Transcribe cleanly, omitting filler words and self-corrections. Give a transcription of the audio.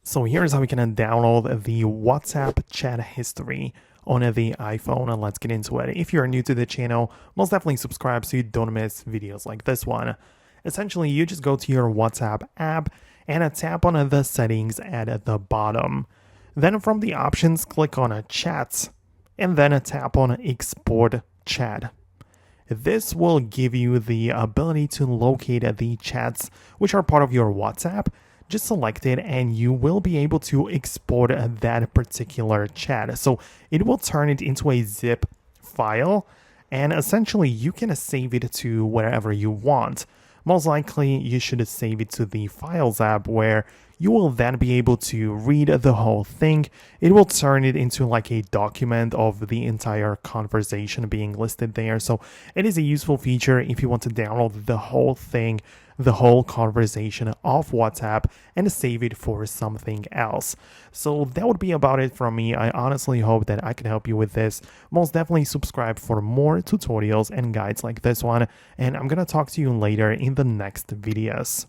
So here's how we can download the WhatsApp chat history on the iPhone, and let's get into it. If you're new to the channel, most definitely subscribe so you don't miss videos like this one. Essentially, you just go to your WhatsApp app and tap on the settings at the bottom. Then from the options, click on Chats and then tap on Export Chat. This will give you the ability to locate the chats which are part of your WhatsApp. Just select it and you will be able to export that particular chat. So it will turn it into a zip file, and essentially you can save it to wherever you want. Most likely you should save it to the Files app, where you will then be able to read the whole thing. It will turn it into like a document of the entire conversation being listed there. So it is a useful feature if you want to download the whole thing, the whole conversation off WhatsApp, and save it for something else. So that would be about it from me. I honestly hope that I can help you with this. Most definitely subscribe for more tutorials and guides like this one, and I'm gonna talk to you later in the next videos.